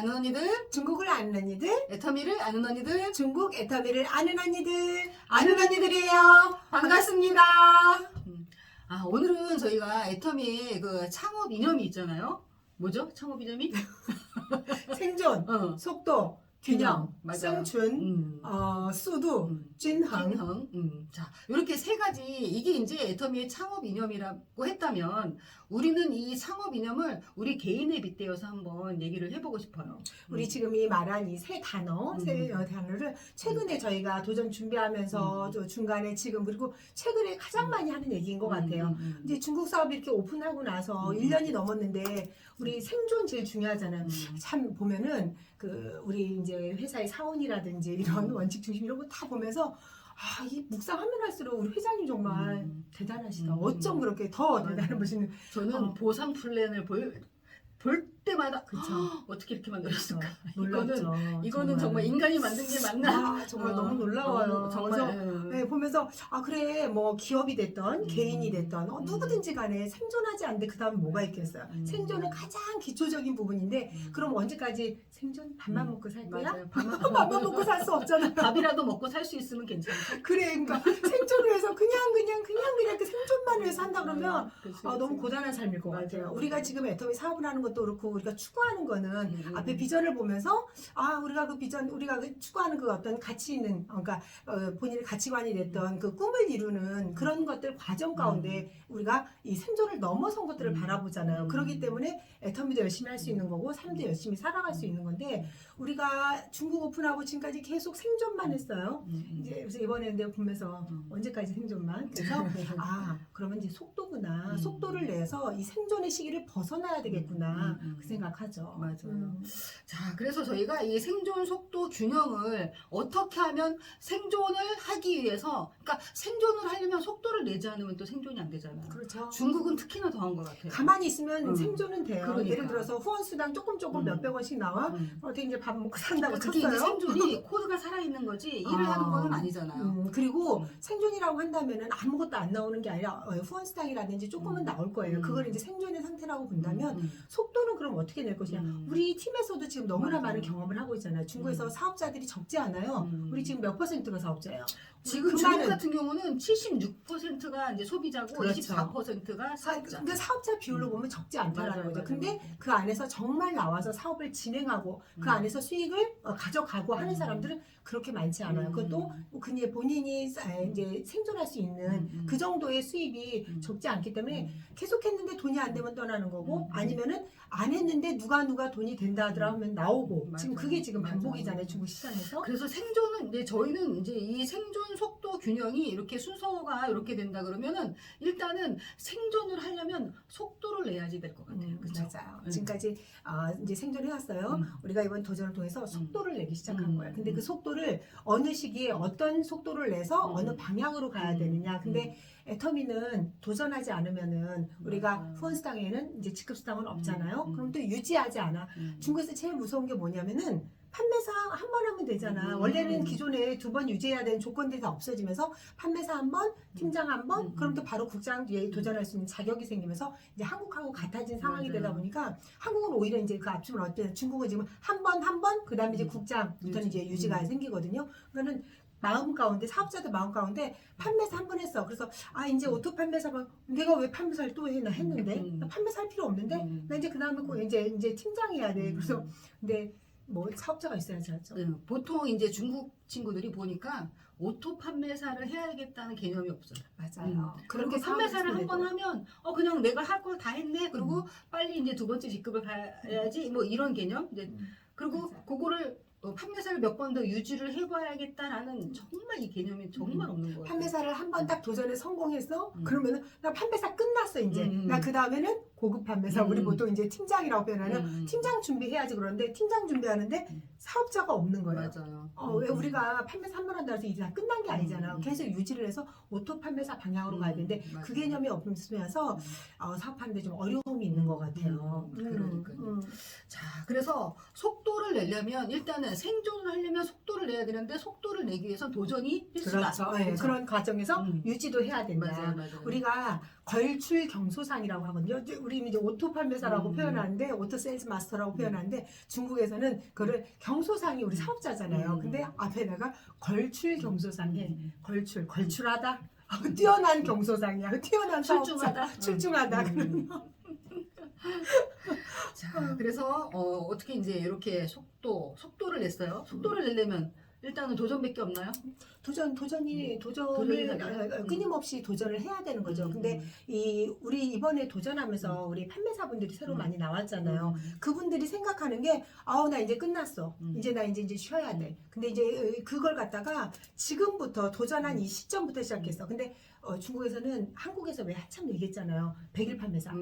아는 언니들, 중국을 아는 언니들, 애터미를 아는 언니들, 중국 애터미를 아는 언니들, 아는 언니들이에요. 반갑습니다. 오늘은 저희가 애터미의 그 창업 이념이 있잖아요. 뭐죠? 창업 이념이? 생존, 속도, 균형, 맞아요. 생춘, 수두, 진흥. 자, 이렇게 세 가지, 이게 이제 애터미의 창업 이념이라고 했다면, 우리는 이 창업 이념을 우리 개인에 빗대어서 한번 얘기를 해보고 싶어요. 우리 지금 이 말한 이 세 단어, 세 단어를 최근에 저희가 도전 준비하면서 또 중간에 지금 그리고 최근에 가장 많이 하는 얘기인 것 같아요. 이제 중국 사업이 이렇게 오픈하고 나서 1년이 넘었는데 우리 생존 제일 중요하잖아요. 참 보면은 그 우리 이제 회사의 사원이라든지 이런 원칙 중심 이런 거 다 보면서 이 묵상하면 할수록 우리 회장님 정말 대단하시다. 어쩜 그렇게 더 대단한 분이시는. 저는 보상 플랜을 볼 때마다 그쵸. 어떻게 이렇게 만들었을까? 놀랍죠. 이거는 정말 인간이 만든 게 맞나? 정말 너무 놀라워요. 정말. 네, 보면서 그래 뭐 기업이 됐던 개인이 됐던 누구든지 간에 생존하지 않는데 그 다음에 뭐가 있겠어요. 생존은 가장 기초적인 부분인데 그럼 언제까지 생존? 밥만 먹고 살 거야? 맞아요. 밥만 먹고 살 수 없잖아요. 밥이라도 먹고 살 수 있으면 괜찮죠. 그래, 그러니까 생존을 해서 그냥 그 생존만 위해서 한다 그러면 너무 고단한 삶일 것 같아요. 우리가 지금 애터미 사업을 하는 것도 그렇고 우리가 추구하는 거는 앞에 비전을 보면서 우리가 그 비전 우리가 그 추구하는 그 어떤 가치 있는 그러니까 본인의 가치관이 됐던 그 꿈을 이루는 그런 것들 과정 가운데 우리가 이 생존을 넘어선 것들을 바라보잖아요. 그렇기 때문에 애터미도 열심히 할 수 있는 거고 삶도 열심히 살아갈 수 있는 건데 우리가 중국 오픈하고 지금까지 계속 생존만 했어요. 이제 그래서 이번에 내가 보면서 언제까지 생존만? 그래서 그러면 이제 속도구나. 속도를 내서 이 생존의 시기를 벗어나야 되겠구나. 그 생각하죠. 맞아요. 자, 그래서 저희가 이 생존 속도 균형을 어떻게 하면 생존을 하기 위해서, 그러니까 생존을 하려면 속도를 내지 않으면 또 생존이 안 되잖아요. 그렇죠. 중국은 특히나 더한 것 같아요. 가만히 있으면 생존은 돼요. 그러니까. 예를 들어서 후원수당 조금 몇백 원씩 나와. 어떻게 이제 밥 먹고 산다고 그게 이제 쳤어요. 생존이 코드가 살아있는 거지 일을 하는 거는 아니잖아요. 그리고 생존이라고 한다면은 아무것도 안 나오는 게 아니라 후원수당이라든지 조금은 나올 거예요. 그걸 이제 생존의 상태라고 본다면 속도는 그럼 어떻게 낼 것이냐. 우리 팀에서도 지금 너무나 많은 경험을 하고 있잖아요. 중국에서 사업자들이 적지 않아요. 우리 지금 몇 %가 사업자예요? 지금 중국 같은 경우는 76%가 이제 소비자고 그렇죠. 24%가 사업자. 그러니까 사업자 비율로 보면 적지 않다라는 거죠. 근데 그 안에서 정말 나와서 사업을 진행하고 그 안에서 수익을 가져가고 하는 사람들은 그렇게 많지 않아요. 그것도 그냥 본인이 이제 생존할 수 있는 그 정도의 수입이 적지 않기 때문에 계속했는데 돈이 안 되면 떠나는 거고 아니면은 안 했는데 누가 돈이 된다 하더라 하면 나오고 지금 그게 지금 반복이잖아요. 중국 시장에서. 그래서 생존은 이제 저희는 이제 이 생존 속도 균형이 이렇게 순서가 이렇게 된다 그러면은 일단은 생존을 하려면 속도를 내야지 될 것 같아요. 그렇죠? 맞아요. 지금까지 이제 생존해왔어요. 우리가 이번 도전을 통해서 속도를 내기 시작한 거예요. 근데 그 속도를 어느 시기에 어떤 속도를 내서 어느 방향으로 가야 되느냐. 근데 애터미는 도전하지 않으면은 우리가 후원수당에는 이제 직급수당은 없잖아요. 그럼 또 유지하지 않아. 중국에서 제일 무서운 게 뭐냐면은 판매사 한 번 하면 되잖아. 원래는 기존에 2번 유지해야 되는 조건들이 다 없어지면서 판매사 한 번, 팀장 한 번, 그럼 또 바로 국장 뒤에 도전할 수 있는 자격이 생기면서 이제 한국하고 같아진 상황이 되다 보니까 한국은 오히려 이제 그 앞쪽은 어때요? 중국은 지금 한 번, 그 다음에 이제 국장부터는 이제 유지가 생기거든요. 그러니까 마음 가운데 사업자들 마음 가운데 판매사 한 번 했어. 그래서 이제 오토 판매사 내가 왜 판매사를 또 해? 나 했는데 나 판매사 할 필요 없는데 나 이제 그 다음에 이제 팀장 해야 돼. 그래서 근데 뭐 사업자가 있어야지 하죠. 보통 이제 중국 친구들이 보니까 오토 판매사를 해야겠다는 개념이 없어요. 맞아요. 그렇게 판매사를 한 번 하면 그냥 내가 할 걸 다 했네. 그리고 빨리 이제 2번째 직급을 가야지 뭐 이런 개념. 이제 그리고 그거를 판매사를 몇 번 더 유지를 해봐야겠다라는 정말 이 개념이 정말 없는 거예요. 판매사를 한 번 딱 도전에 성공했어. 그러면은 나 판매사 끝났어 이제. 나 그 다음에는 고급 판매사. 우리 보통 이제 팀장이라고 표현하는 팀장 준비해야지 그러는데 팀장 준비하는데 사업자가 없는 거예요. 맞아요. 왜 우리가 판매사 한 번 한다고 해서 이제 다 끝난 게 아니잖아. 계속 유지를 해서 오토 판매사 방향으로 가야 되는데 그 개념이 없으면서 사업하는데 좀 어려움이 있는 것 같아요. 그러니까요. 자, 그래서 속도를 속도를 내려면 일단은 생존을 하려면 속도를 내야 되는데 속도를 내기 위해선 도전이 필수다. 그렇죠. 네, 그렇죠? 그런 과정에서 유지도 해야 된다. 맞아요, 맞아요. 우리가 걸출 경소상이라고 하거든요. 우리 이제 오토 판매사라고 표현하는데 오토 세일즈 마스터라고 표현하는데 중국에서는 그거를 경소상이 우리 사업자잖아요. 근데 앞에다가 걸출 경소상에 걸출하다. 뛰어난 경소상이야. 뛰어난 출중하다. 사업자. 출중하다. 자, 그래서 어떻게 이제 이렇게 속도를 냈어요. 속도를 내려면 일단은 도전밖에 없나요? 도전을 도전을 끊임없이 도전을 해야 되는 거죠. 근데 우리 이번에 도전하면서 우리 판매사분들이 새로 많이 나왔잖아요. 그분들이 생각하는 게 나 이제 끝났어. 이제 나 이제 쉬어야 돼. 근데 이제 그걸 갖다가 지금부터 도전한 이 시점부터 시작했어. 근데 중국에서는 한국에서 왜 한참 얘기했잖아요. 100일 판매사.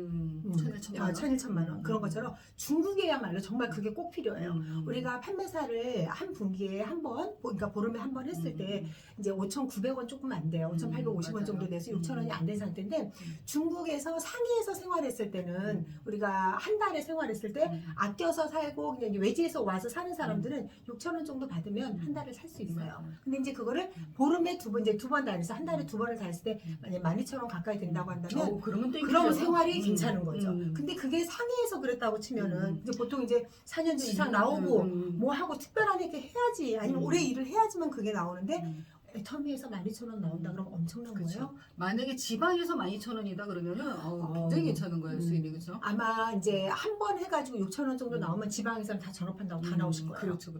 천일천만 원. 그런 것처럼 중국에야말로 정말 그게 꼭 필요해요. 우리가 판매사를 한 분기에 한 번, 그러니까 보름에 한 번 했을 때 이제 5,900원 조금 안 돼요. 5,850원 정도 돼서 6,000원이 안 된 상태인데 중국에서 상해에서 생활했을 때는 우리가 한 달에 생활했을 때 아껴서 살고 그냥 이제 외지에서 와서 사는 사람들은 6,000원 정도 받으면 한 달을 살 수 있어요. 근데 이제 그거를 보름에 두 번 다니서 한 달에 2번을 다녔을 때 만약에 12,000원 가까이 된다고 한다면 그럼 생활이 괜찮은 거죠. 근데 그게 상해에서 그랬다고 치면은 이제 보통 이제 4년 이상 나오고 뭐 하고 특별하게 이렇게 해야지 아니면 오래 일을 해야지만 그게 나오는데 애터미에서 12,000원 나온다 그러면 엄청난 거예요. 만약에 지방에서 12,000원이다 그러면은 굉장히 괜찮은 거예요, 수입이. 그렇죠? 아마 이제 한 번 해가지고 6,000원 정도 나오면 지방에서는 다 전업한다고 다 나오실 거예요. 그렇죠.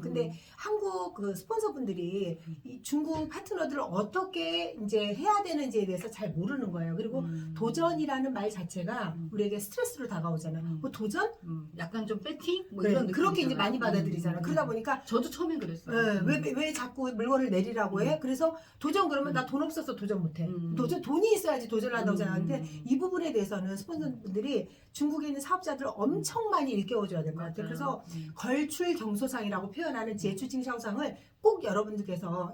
근데 한국 그 스폰서분들이 이 중국 파트너들을 어떻게 이제 해야 되는지에 대해서 잘 모르는 거예요. 그리고 도전이라는 말 자체가 우리에게 스트레스로 다가오잖아요. 뭐 도전? 약간 좀 배팅? 뭐 네, 이런 그렇게 이제 느낌이잖아요. 많이 받아들이잖아요. 그러다 보니까 저도 처음엔 그랬어요. 왜 자꾸 물건을 내리라고 해? 그래서 도전 그러면 나 돈 없어서 도전 못해. 돈이 있어야지 도전을 한다고 생각하는데 이 부분에 대해서는 스폰서분들이 중국에 있는 사업자들을 엄청 많이 일깨워줘야 될 것 같아요. 그래서 걸출 경소상이라고 표현하는 제추징샤오상을 꼭 여러분들께서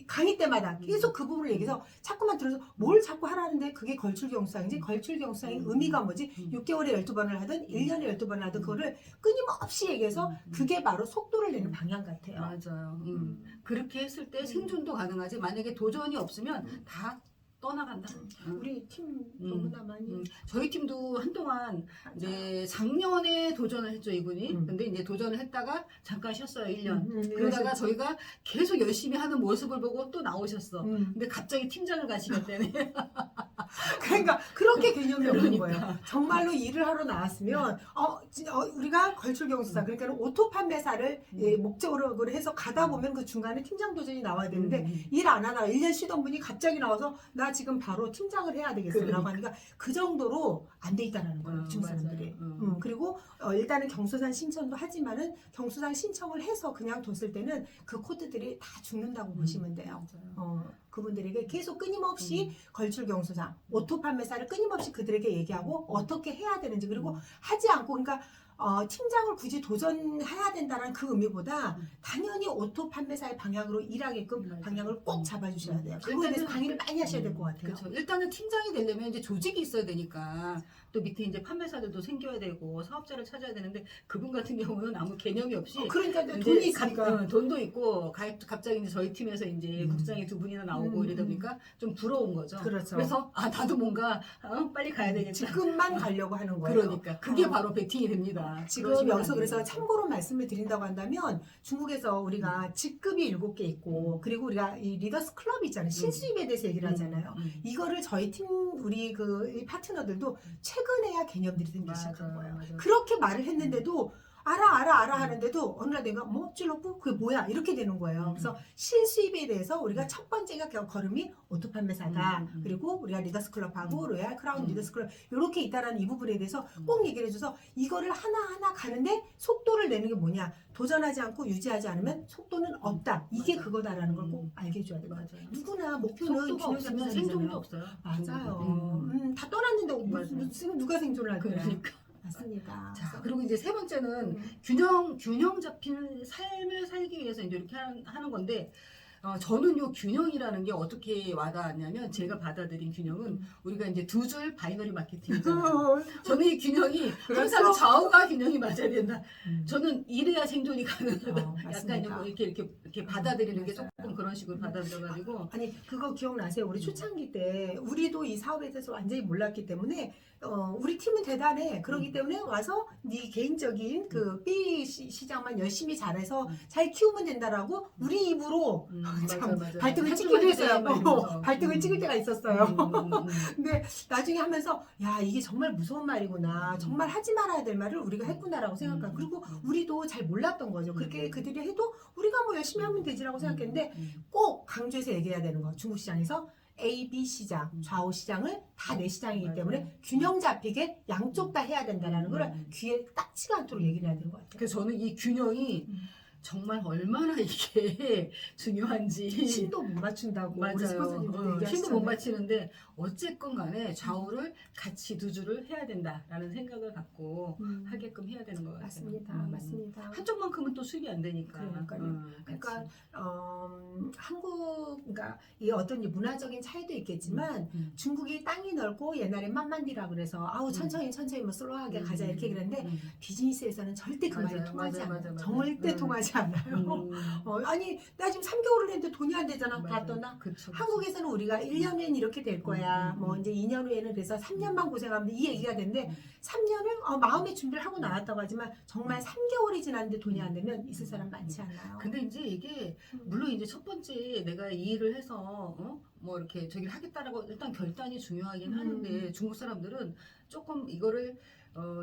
강의 때마다 계속 그 부분을 얘기해서 자꾸만 들어서 뭘 자꾸 하라는데 그게 걸출경수상인지 걸출경수상의 의미가 뭐지? 6개월에 12번을 하든 1년에 12번을 하든 그거를 끊임없이 얘기해서 그게 바로 속도를 내는 방향 같아요. 맞아요. 그렇게 했을 때 생존도 가능하지. 만약에 도전이 없으면 다 떠나간다. 우리 팀 너무나 많이 저희 팀도 한동안 이제 작년에 도전을 했죠, 이분이. 근데 이제 도전을 했다가 잠깐 쉬었어요, 1년. 그러다가 저희가 계속 열심히 하는 모습을 보고 또 나오셨어. 근데 갑자기 팀장을 가시겠다네. 그러니까 그렇게 개념이 없는 그러니까. 거예요. 정말로 일을 하러 나왔으면 우리가 걸출경수상 그러니까 오토 판매사를 목적으로 해서 가다 보면 그 중간에 팀장 도전이 나와야 되는데 일 안 하다가 1년 쉬던 분이 갑자기 나와서 나 지금 바로 팀장을 해야 되겠어라고 하니까 그 정도로 안 돼 있다라는 거예요. 중국 사람들이. 그리고 일단은 경소상 신청도 하지만은 경소상 신청을 해서 그냥 뒀을 때는 그 코드들이 다 죽는다고 보시면 돼요. 그분들에게 계속 끊임없이 걸출 경소상, 오토 판매사를 끊임없이 그들에게 얘기하고 어떻게 해야 되는지 그리고 하지 않고 그러니까 팀장을 굳이 도전해야 된다는 그 의미보다 당연히 오토 판매사의 방향으로 일하게끔 방향을 꼭 잡아주셔야 돼요. 그거에 대해서 강의를 많이 하셔야 될 것 같아요. 그렇죠. 일단은 팀장이 되려면 이제 조직이 있어야 되니까 또 밑에 이제 판매사들도 생겨야 되고 사업자를 찾아야 되는데 그분 같은 경우는 아무 개념이 없이 그러니까 돈이 있으니까 돈도 있고 갑자기 이제 저희 팀에서 이제 국장이 2분이나 나오고 이러다 보니까 좀 부러운 거죠. 그렇죠. 그래서 나도 뭔가 빨리 가야 되겠다. 지금만 가려고 하는 거예요. 그러니까 그게 바로 배팅이 됩니다. 지금 여기서 그래서 참고로 말씀을 드린다고 한다면 중국에서 우리가 직급이 7개 있고 그리고 우리가 이 리더스 클럽이 있잖아요. 신수입에 대해서 얘기를 하잖아요. 이거를 저희 팀 우리 이 파트너들도 최근에야 개념들이 생기기 시작한 거예요. 맞아요. 그렇게 말을 했는데도 알아 하는데도 어느 날 내가 뭐 찔렀고 그게 뭐야 이렇게 되는 거예요. 그래서 실수입에 대해서 우리가 첫 번째가 걸음이 오토 판매사다. 그리고 우리가 리더스 클럽하고 로얄 크라운 리더스 클럽 이렇게 있다라는 이 부분에 대해서 꼭 얘기를 해줘서 이거를 하나하나 가는데 속도를 내는 게 뭐냐. 도전하지 않고 유지하지 않으면 속도는 없다. 이게 그거다라는 걸 꼭 알게 해줘야 돼요. 누구나 목표는 속도가 없으면 생존도 없어요. 맞아요. 다 떠났는데 무슨 누가 생존을 할 거야. 그러니까. 맞습니다. 자, 그리고 이제 세 번째는 균형 잡힌 삶을 살기 위해서 이제 이렇게 하는 건데 저는 요 균형이라는 게 어떻게 와닿았냐면 제가 받아들인 균형은 우리가 이제 두 줄 바이너리 마케팅이잖아요. 저는 이 균형이 항상 그렇죠. 좌우가 균형이 맞아야 된다. 저는 이래야 생존이 가능하다. 약간 맞습니다. 이렇게 받아들이는 게 맞아요. 조금 그런 식으로 받아들여가지고 아니 그거 기억나세요? 우리 초창기 때 우리도 이 사업에 대해서 완전히 몰랐기 때문에 우리 팀은 대단해. 그렇기 때문에 와서 네 개인적인 그 B 시장만 열심히 잘해서 잘 키우면 된다라고 우리 입으로 참 맞아. 발등을 한쪽 찍기도 했어요. 이러면서. 발등을 찍을 때가 있었어요. 음. 근데 나중에 하면서 야 이게 정말 무서운 말이구나. 정말 하지 말아야 될 말을 우리가 했구나라고 생각하고 그리고 우리도 잘 몰랐던 거죠. 그렇게 그들이 해도 우리가 뭐 열심히 하면 되지라고 생각했는데 꼭 강조해서 얘기해야 되는 거. 중국 시장에서 A, B 시장, 좌우 시장을 다 내 시장이기 맞아요. 때문에 균형 잡히게 양쪽 다 해야 된다는 걸 귀에 딱지가 않도록 얘기를 해야 되는 것 같아요. 그래서 저는 이 균형이 정말 얼마나 이게 중요한지 힘도 못 맞춘다고 우리 맞아요. 스폰서님들 힘도 못 얘기하시잖아요. 맞히는데 어쨌건 간에 좌우를 같이 두 줄을 해야 된다라는 생각을 갖고 하게끔 해야 되는 것 같아요. 맞습니다. 맞습니다. 한쪽만큼은 또 수입이 안 되니까. 그러니까요. 그러니까 한국 그러니까 이 어떤 문화적인 차이도 있겠지만 중국이 땅이 넓고 옛날에 만만디라 그래서 아우 천천히 뭐 슬로우하게 가자 이렇게 그랬는데 비즈니스에서는 절대 그 말이 맞아요. 통하지 맞아요. 않아요. 맞아요. 절대 통하지 않아요. 아니 나 지금 3개월을 했는데 돈이 안 되잖아. 다 떠나. 그쵸. 한국에서는 우리가 1년엔 이렇게 될 거야. 뭐 이제 2년 후에는 그래서 3년만 고생하면 이 얘기가 되는데 3년을 마음의 준비를 하고 나왔다고 하지만 정말 3개월이 지났는데 돈이 안 되면 있을 사람 많지 않아요. 근데 이제 이게 물론 이제 첫 번째 내가 이 일을 해서 뭐 이렇게 저기를 하겠다라고 일단 결단이 중요하긴 하는데 중국 사람들은 조금 이거를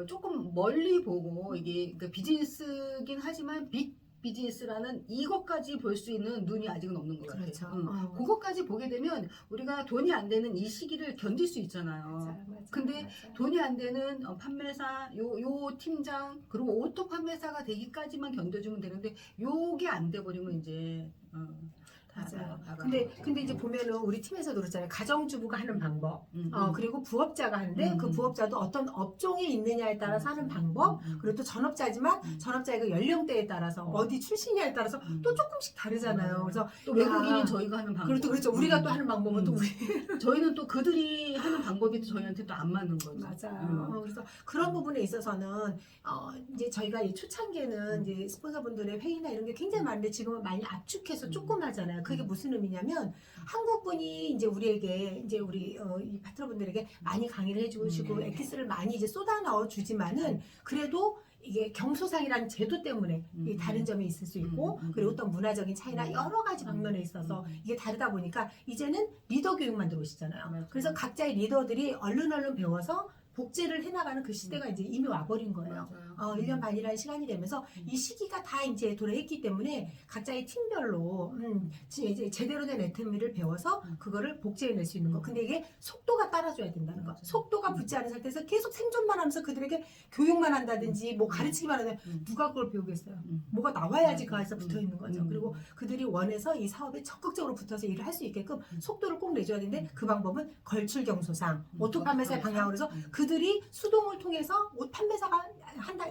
조금 멀리 보고 이게 그러니까 비즈니스긴 하지만 빅 비즈니스라는 이것까지 볼 수 있는 눈이 아직은 없는 것 같아요. 그렇죠. 그것까지 보게 되면 우리가 돈이 안 되는 이 시기를 견딜 수 있잖아요. 근데 돈이 안 되는 판매사, 요 팀장, 그리고 오토 판매사가 되기까지만 견뎌주면 되는데 요게 안 돼버리면 이제 맞아요. 근데 이제 보면은 우리 팀에서도 그렇잖아요. 가정주부가 하는 방법, 그리고 부업자가 하는데 그 부업자도 어떤 업종에 있느냐에 따라서 하는 방법, 그리고 또 전업자지만 전업자의 연령대에 따라서 어디 출신이냐에 따라서 또 조금씩 다르잖아요. 그래서 또 외국인이 저희가 하는 방법, 그렇죠. 우리가 또 하는 방법은 또 우리 저희는 또 그들이 하는 방법이 또 저희한테 또 안 맞는 거죠. 맞아요. 그래서 그런 부분에 있어서는 이제 저희가 이 초창기에는 이제 스폰서분들의 회의나 이런 게 굉장히 많은데 지금은 많이 압축해서 조금 하잖아요. 그게 무슨 의미냐면 한국 분이 이제 우리에게 이제 우리 이 파트너분들에게 많이 강의를 해주시고 엑기스를 많이 이제 쏟아 넣어 주지만은 그래도 이게 경소상이라는 제도 때문에 이 다른 점이 있을 수 있고 그리고 어떤 문화적인 차이나 여러 가지 방면에 있어서 이게 다르다 보니까 이제는 리더 교육만 들어오시잖아요. 그래서 각자의 리더들이 얼른 배워서 복제를 해나가는 그 시대가 이제 이미 와버린 거예요. 1년 반이라는 시간이 되면서 이 시기가 다 이제 도래했기 때문에 각자의 팀별로 이제 제대로 된 애터미를 배워서 그거를 복제해낼 수 있는 거. 근데 이게 속도가 따라줘야 된다는 거. 속도가 붙지 않은 상태에서 계속 생존만 하면서 그들에게 교육만 한다든지 뭐 가르치기만 하면 누가 그걸 배우겠어요. 뭐가 나와야지 그 안에서 붙어 있는 거죠. 그리고 그들이 원해서 이 사업에 적극적으로 붙어서 일을 할 수 있게끔 속도를 꼭 내줘야 되는데 그 방법은 걸출 경소상, 오토 판매사의 방향으로 해서 그들이 수동을 통해서 옷 판매사가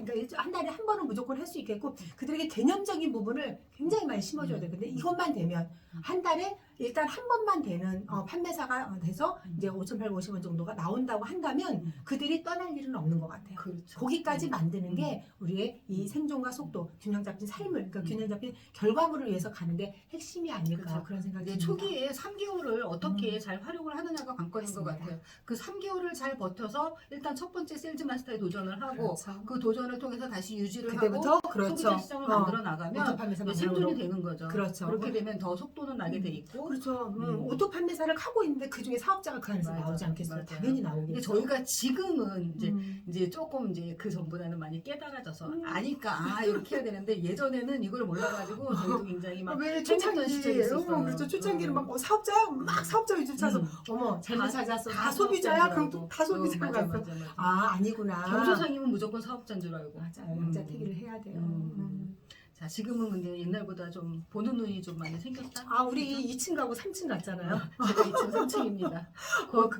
그러니까 한 달에 한 번은 무조건 할 수 있겠고 그들에게 개념적인 부분을 굉장히 많이 심어줘야 돼요. 근데 이것만 되면 한 달에 일단 한 번만 되는 판매사가 돼서 이제 5,850원 정도가 나온다고 한다면 그들이 떠날 일은 없는 것 같아요. 그렇죠. 거기까지 만드는 게 우리의 이 생존과 속도, 균형 잡힌 삶을, 그러니까 균형 잡힌 결과물을 위해서 가는데 핵심이 아닐까 그렇죠. 그런 생각이 이제 듭니다. 초기에 3개월을 어떻게 잘 활용을 하느냐가 관건인 것 같아요. 그 3개월을 잘 버텨서 일단 첫 번째 세일즈 마스터에 도전을 하고 그렇죠. 그 도전을 통해서 다시 유지를 그때부터 하고 그렇죠. 소비자 시장을 만들어 나가면 오토판매사 이제 생존이 되는 거죠. 그렇죠. 그렇게 되면 더 속도는 나게 돼 있고. 그렇죠. 오토 판매사를 하고 있는데 그 중에 사업자가 그 안에서 맞아, 나오지 않겠어요. 맞아요. 당연히 나오겠죠. 근데 저희가 지금은 이제 조금 이제 그 전보다는 많이 깨달아져서 아니까 이렇게 해야 되는데 예전에는 이걸 몰라가지고 저희도 굉장히 막 왜 초창기 시절이 있었어요. 그렇죠. 초창기는 막 사업자야 막 사업자 위주로 찾아서 어머 잘못 찾았어. 다 소비자야. 그럼 또 다 소비자가 맞아, 갔어. 맞아, 맞아. 아 아니구나. 경조상이면 무조건 사업자인 줄 알고. 맞아요. 양자 태기를 해야 돼요. 자, 지금은 근데 옛날보다 좀 보는 눈이 좀 많이 생겼다. 아, 우리 2층 가고 3층 갔잖아요. 제가 2층, 3층입니다.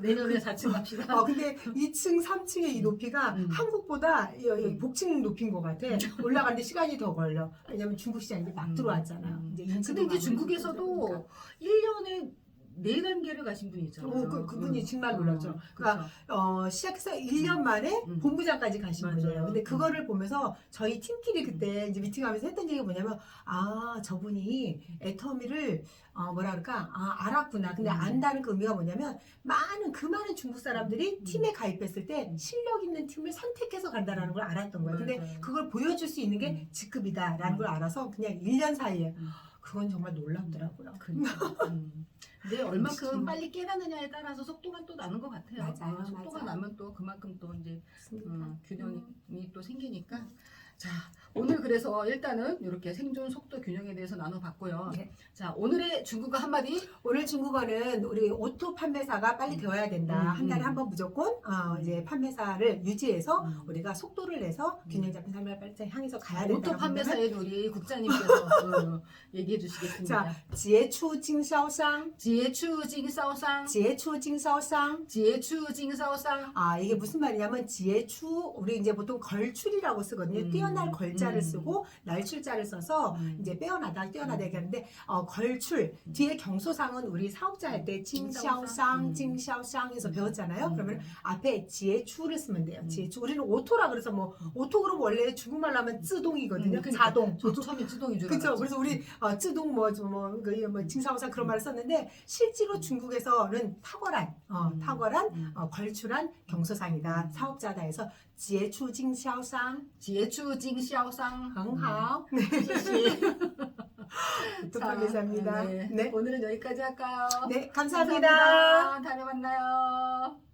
내년에 4층 갑시다. 근데 2층, 3층의 이 높이가 한국보다 여기 복층 높인 것 같아. 올라가는데 시간이 더 걸려. 왜냐면 중국 시장이 이제 막 들어왔잖아요. 근데 이제 중국에서도 1년에 4단계를 가신 분이 있잖아요. 그분이 정말 놀랐죠. 그러니까 시작해서 1년 만에 본부장까지 가신 맞아요. 분이에요. 근데 그거를 보면서 저희 팀끼리 그때 이제 미팅하면서 했던 얘기가 뭐냐면, 저분이 애터미를 뭐라 그럴까, 알았구나. 근데 안다는 그 의미가 뭐냐면, 그 많은 중국 사람들이 팀에 가입했을 때 실력 있는 팀을 선택해서 간다라는 걸 알았던 거예요. 근데 맞아요. 그걸 보여줄 수 있는 게 직급이다라는 걸 알아서 그냥 1년 사이에 그건 정말 놀랍더라고요. 근데 얼만큼 빨리 깨닫느냐에 따라서 속도가 또 나는 것 같아요. 맞아요, 속도가 맞아요. 나면 또 그만큼 또 이제 맞습니다. 균형이 또 생기니까. 자, 오늘 그래서 일단은 이렇게 생존 속도 균형에 대해서 나눠봤고요. 네. 자, 오늘의 중국어 한마디. 오늘 중국어는 우리 오토 판매사가 빨리 되어야 된다. 한 달에 한 번 무조건 이제 판매사를 유지해서 우리가 속도를 내서 균형 잡힌 삶을 빨리 향해서 가야 된다. 오토 판매사에도 우리 국장님께서 얘기해 주시겠습니다. 자, 지혜추 징사오상, 지혜추 징사오상, 지혜추 징사오상. 지혜추 징사오상. 이게 무슨 말이냐면 지혜추 우리 이제 보통 걸출이라고 쓰거든요. 뛰어날 걸자를 쓰고 날출자를 써서 이제 뛰어나다 얘기하는데 걸출 뒤에 경소상은 우리 사업자 할 때 징샤오상 징샤오상에서 배웠잖아요. 그러면 앞에 지혜추를 쓰면 돼요. 지혜추 우리는 오토라 그래서 뭐 오토 그럼 원래 중국말로 하면 쯔동이거든요. 자동. 저도 처음에 쯔동인 줄 그렇죠. 알았죠. 그래서 우리 쯔동 뭐 징사오상 그런 말을 썼는데 실제로 중국에서는 탁월한 걸출한 경소상이다. 사업자다 해서 지혜추 징샤오상 杰出经销商 很好. 오토 자, 판매사입니다. 네. 네. 오늘은 여기까지 할까요? 네, 감사합니다. 감사합니다. 다음에 만나요.